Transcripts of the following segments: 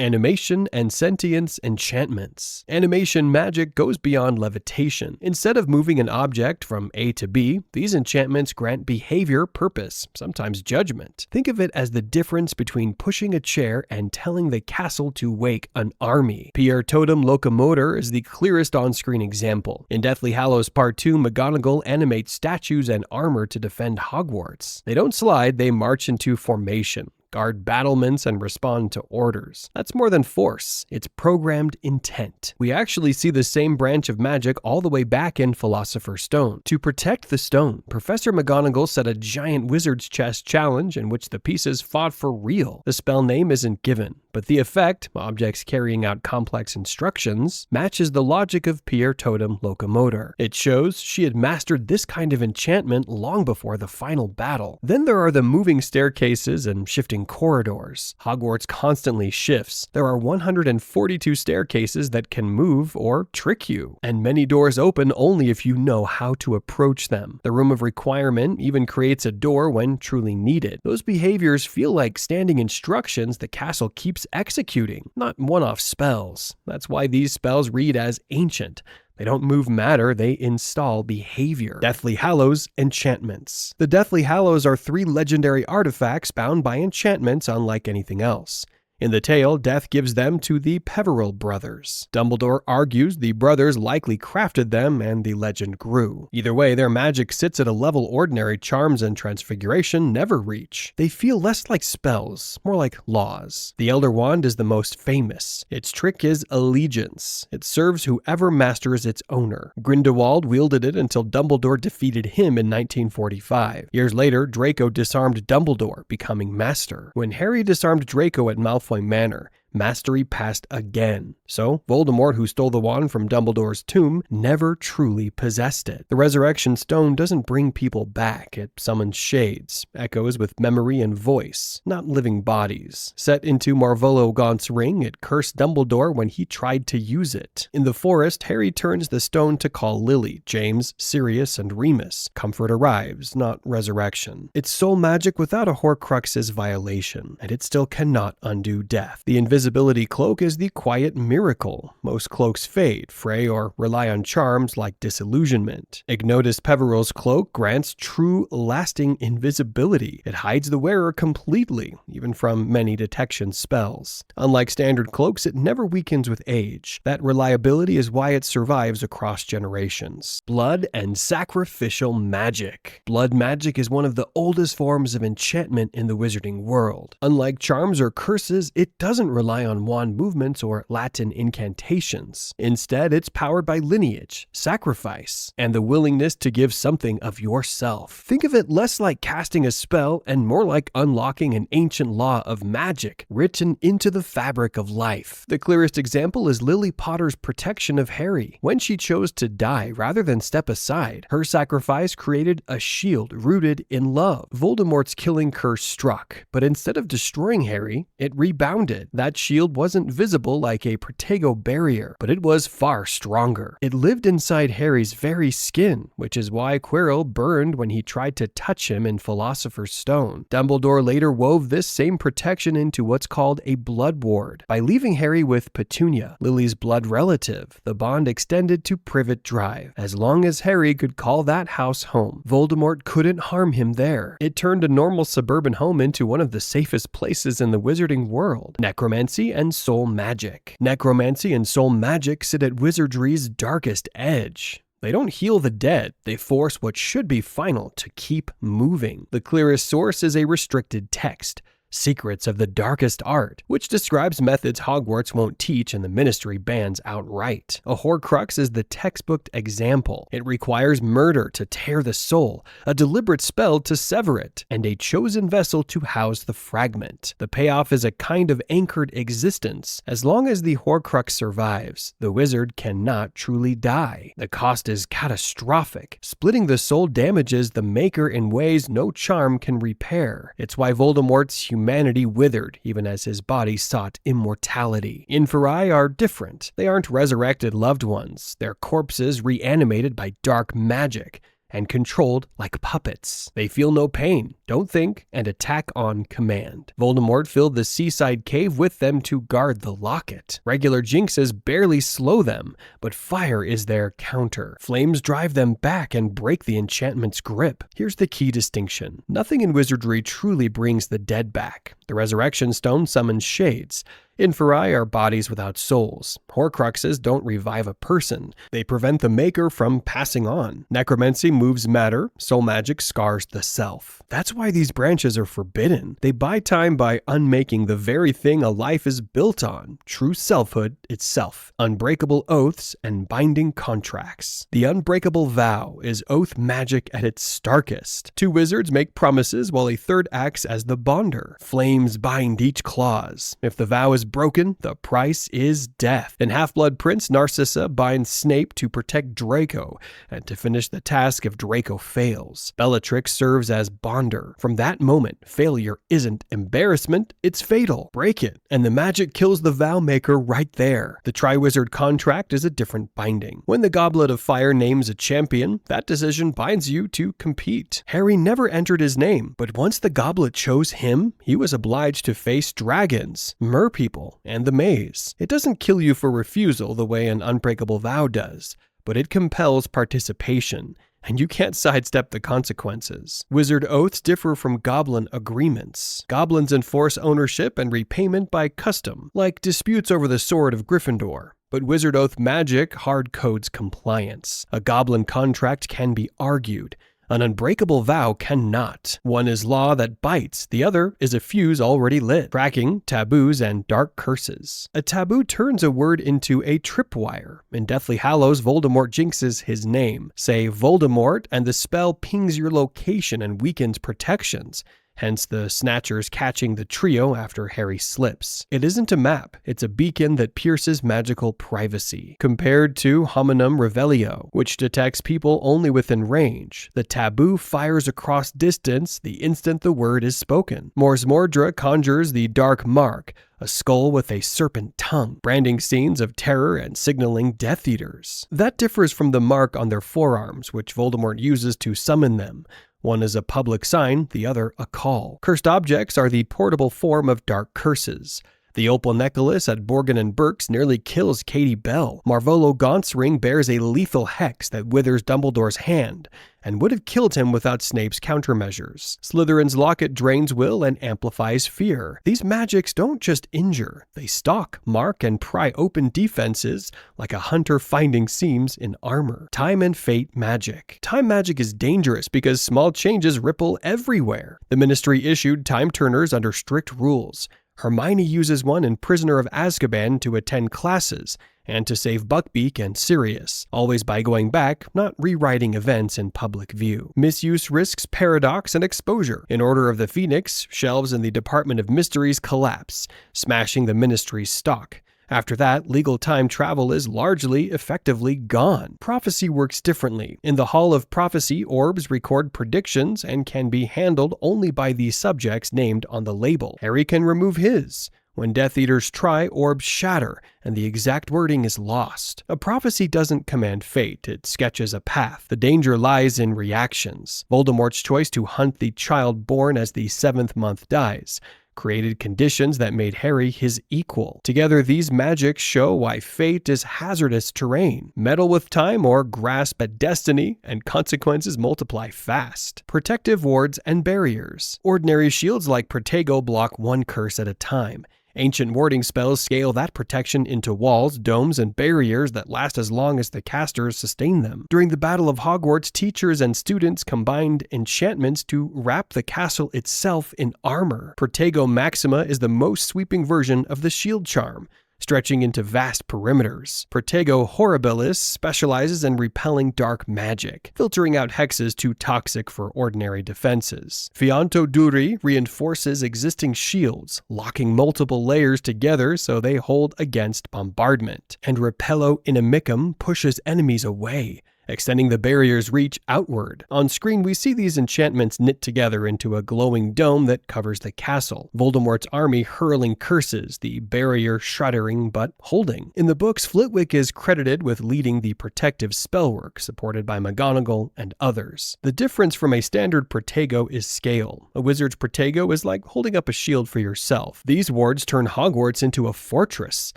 Animation and sentience enchantments. Animation magic goes beyond levitation. Instead of moving an object from A to B, these enchantments grant behavior, purpose, sometimes judgment. Think of it as the difference between pushing a chair and telling the castle to wake an army. Piertotum Locomotor is the clearest on-screen example. In Deathly Hallows Part 2, McGonagall animates statues and armor to defend Hogwarts. They don't slide, they march into formation, guard battlements, and respond to orders. That's more than force, it's programmed intent. We actually see the same branch of magic all the way back in Philosopher's Stone. To protect the stone, Professor McGonagall set a giant wizard's chess challenge in which the pieces fought for real. The spell name isn't given, but the effect, objects carrying out complex instructions, matches the logic of Piertotum Locomotor. It shows she had mastered this kind of enchantment long before the final battle. Then there are the moving staircases and shifting corridors. Hogwarts constantly shifts. There are 142 staircases that can move or trick you, and many doors open only if you know how to approach them. The Room of Requirement even creates a door when truly needed. Those behaviors feel like standing instructions the castle keeps executing, not one-off spells. That's why these spells read as ancient. They don't move matter, they install behavior. Deathly Hallows enchantments. The Deathly Hallows are 3 legendary artifacts bound by enchantments unlike anything else. In the tale, Death gives them to the Peveril brothers. Dumbledore argues the brothers likely crafted them and the legend grew. Either way, their magic sits at a level ordinary charms and transfiguration never reach. They feel less like spells, more like laws. The Elder Wand is the most famous. Its trick is allegiance. It serves whoever masters its owner. Grindelwald wielded it until Dumbledore defeated him in 1945. Years later, Draco disarmed Dumbledore, becoming master. When Harry disarmed Draco at Malfoy Manor, mastery passed again. So, Voldemort, who stole the wand from Dumbledore's tomb, never truly possessed it. The Resurrection Stone doesn't bring people back, it summons shades, echoes with memory and voice, not living bodies. Set into Marvolo Gaunt's ring, it cursed Dumbledore when he tried to use it. In the forest, Harry turns the stone to call Lily, James, Sirius, and Remus. Comfort arrives, not resurrection. It's soul magic without a Horcrux's violation, and it still cannot undo death. The invisibility cloak is the quiet miracle. Most cloaks fade, fray, or rely on charms like disillusionment. Ignotus Peveril's cloak grants true, lasting invisibility. It hides the wearer completely, even from many detection spells. Unlike standard cloaks, it never weakens with age. That reliability is why it survives across generations. Blood and sacrificial magic. Blood magic is one of the oldest forms of enchantment in the wizarding world. Unlike charms or curses, it doesn't rely on wand movements or Latin incantations. Instead, it's powered by lineage, sacrifice, and the willingness to give something of yourself. Think of it less like casting a spell and more like unlocking an ancient law of magic written into the fabric of life. The clearest example is Lily Potter's protection of Harry. When she chose to die rather than step aside, her sacrifice created a shield rooted in love. Voldemort's killing curse struck, but instead of destroying Harry, it rebounded. That shield wasn't visible like a Protego barrier, but it was far stronger. It lived inside Harry's very skin, which is why Quirrell burned when he tried to touch him in Philosopher's Stone. Dumbledore later wove this same protection into what's called a blood ward. By leaving Harry with Petunia, Lily's blood relative, the bond extended to Privet Drive. As long as Harry could call that house home, Voldemort couldn't harm him there. It turned a normal suburban home into one of the safest places in the wizarding world. Necromancy and soul magic. Necromancy and soul magic sit at wizardry's darkest edge. They don't heal the dead, they force what should be final to keep moving. The clearest source is a restricted text, Secrets of the Darkest Art, which describes methods Hogwarts won't teach and the Ministry bans outright. A Horcrux is the textbook example. It requires murder to tear the soul, a deliberate spell to sever it, and a chosen vessel to house the fragment. The payoff is a kind of anchored existence. As long as the Horcrux survives, the wizard cannot truly die. The cost is catastrophic. Splitting the soul damages the maker in ways no charm can repair. It's why Voldemort's humanity withered, even as his body sought immortality. Inferi are different. They aren't resurrected loved ones. They're corpses reanimated by dark magic. and controlled like puppets. They feel no pain, don't think, and attack on command. Voldemort filled the seaside cave with them to guard the locket. Regular jinxes barely slow them, but fire is their counter. Flames drive them back and break the enchantment's grip. Here's the key distinction. Nothing in wizardry truly brings the dead back. The resurrection stone summons shades. Inferi are bodies without souls. Horcruxes don't revive a person. They prevent the maker from passing on. Necromancy moves matter. Soul magic scars the self. That's why these branches are forbidden. They buy time by unmaking the very thing a life is built on, true selfhood itself, unbreakable oaths and binding contracts. The unbreakable vow is oath magic at its starkest. Two wizards make promises while a third acts as the bonder. Flames bind each clause. If the vow is broken, the price is death. In Half-Blood Prince, Narcissa binds Snape to protect Draco and to finish the task if Draco fails. Bellatrix serves as bonder. From that moment, failure isn't embarrassment, it's fatal. Break it, and the magic kills the vow maker right there. The Triwizard Contract is a different binding. When the Goblet of Fire names a champion, that decision binds you to compete. Harry never entered his name, but once the goblet chose him, he was obliged to face dragons, merpeople, and the maze. It doesn't kill you for refusal the way an unbreakable vow does, but it compels participation, and you can't sidestep the consequences. Wizard oaths differ from goblin agreements. Goblins enforce ownership and repayment by custom, like disputes over the sword of Gryffindor. But wizard oath magic hard codes compliance. A goblin contract can be argued. An unbreakable vow cannot. One is law that bites, the other is a fuse already lit. Tracking, taboos, and dark curses. A taboo turns a word into a tripwire. In Deathly Hallows, Voldemort jinxes his name. Say Voldemort, and the spell pings your location and weakens protections. Hence the Snatchers catching the trio after Harry slips. It isn't a map, it's a beacon that pierces magical privacy. Compared to Hominum Revelio, which detects people only within range, the taboo fires across distance the instant the word is spoken. Mors Mordra conjures the Dark Mark, a skull with a serpent tongue, branding scenes of terror and signaling Death Eaters. That differs from the mark on their forearms, which Voldemort uses to summon them. One is a public sign, the other a call. Cursed objects are the portable form of dark curses. The opal necklace at Borgin and Burke's nearly kills Katie Bell. Marvolo Gaunt's ring bears a lethal hex that withers Dumbledore's hand, and would have killed him without Snape's countermeasures. Slytherin's locket drains will and amplifies fear. These magics don't just injure, they stalk, mark, and pry open defenses like a hunter finding seams in armor. Time and fate magic. Time magic is dangerous because small changes ripple everywhere. The Ministry issued time turners under strict rules. Hermione uses one in Prisoner of Azkaban to attend classes and to save Buckbeak and Sirius, always by going back, not rewriting events in public view. Misuse risks paradox and exposure. In Order of the Phoenix, shelves in the Department of Mysteries collapse, smashing the Ministry's stock. After that, legal time travel is largely, effectively gone. Prophecy works differently. In the Hall of Prophecy, orbs record predictions and can be handled only by the subjects named on the label. Harry can remove his. When Death Eaters try, orbs shatter, and the exact wording is lost. A prophecy doesn't command fate, it sketches a path. The danger lies in reactions. Voldemort's choice to hunt the child born as the 7th month dies created conditions that made Harry his equal. Together, these magics show why fate is hazardous terrain. Meddle with time or grasp at destiny, and consequences multiply fast. Protective wards and barriers. Ordinary shields like Protego block one curse at a time. Ancient warding spells scale that protection into walls, domes, and barriers that last as long as the casters sustain them. During the Battle of Hogwarts, teachers and students combined enchantments to wrap the castle itself in armor. Protego Maxima is the most sweeping version of the shield charm, stretching into vast perimeters. Protego Horribilis specializes in repelling dark magic, filtering out hexes too toxic for ordinary defenses. Fianto Duri reinforces existing shields, locking multiple layers together so they hold against bombardment. And Repello Inimicum pushes enemies away, extending the barrier's reach outward. On screen, we see these enchantments knit together into a glowing dome that covers the castle. Voldemort's army hurling curses, the barrier shuddering but holding. In the books, Flitwick is credited with leading the protective spellwork, supported by McGonagall and others. The difference from a standard Protego is scale. A wizard's Protego is like holding up a shield for yourself. These wards turn Hogwarts into a fortress.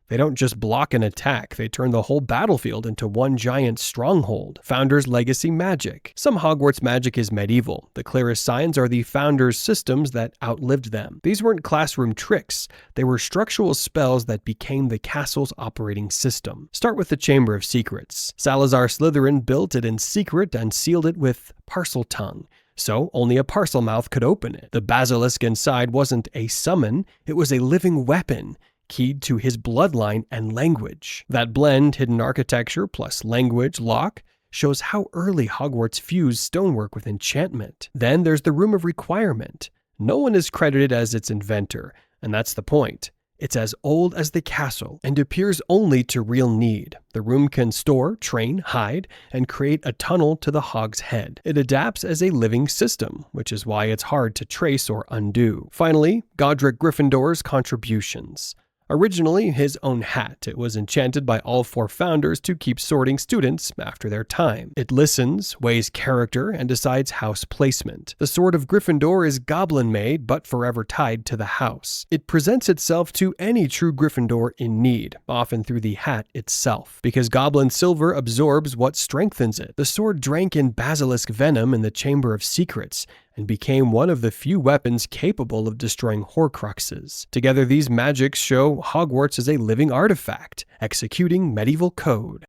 They don't just block an attack, they turn the whole battlefield into one giant stronghold. Founders' legacy magic. Some Hogwarts magic is medieval. The clearest signs are the Founders' systems that outlived them. These weren't classroom tricks, they were structural spells that became the castle's operating system. Start with the Chamber of Secrets. Salazar Slytherin built it in secret and sealed it with Parseltongue. So only a Parselmouth could open it. The basilisk inside wasn't a summon, it was a living weapon, keyed to his bloodline and language. That blend, hidden architecture plus language lock, shows how early Hogwarts fused stonework with enchantment. Then there's the Room of Requirement. No one is credited as its inventor, and that's the point. It's as old as the castle and appears only to real need. The room can store, train, hide, and create a tunnel to the Hog's head. It adapts as a living system, which is why it's hard to trace or undo. Finally, Godric Gryffindor's contributions. Originally his own hat, it was enchanted by all 4 founders to keep sorting students after their time. It listens, weighs character, and decides house placement. The Sword of Gryffindor is goblin-made, but forever tied to the house. It presents itself to any true Gryffindor in need, often through the hat itself. Because goblin silver absorbs what strengthens it. The sword drank in basilisk venom in the Chamber of Secrets, and became one of the few weapons capable of destroying Horcruxes. Together, these magics show Hogwarts as a living artifact, executing medieval code.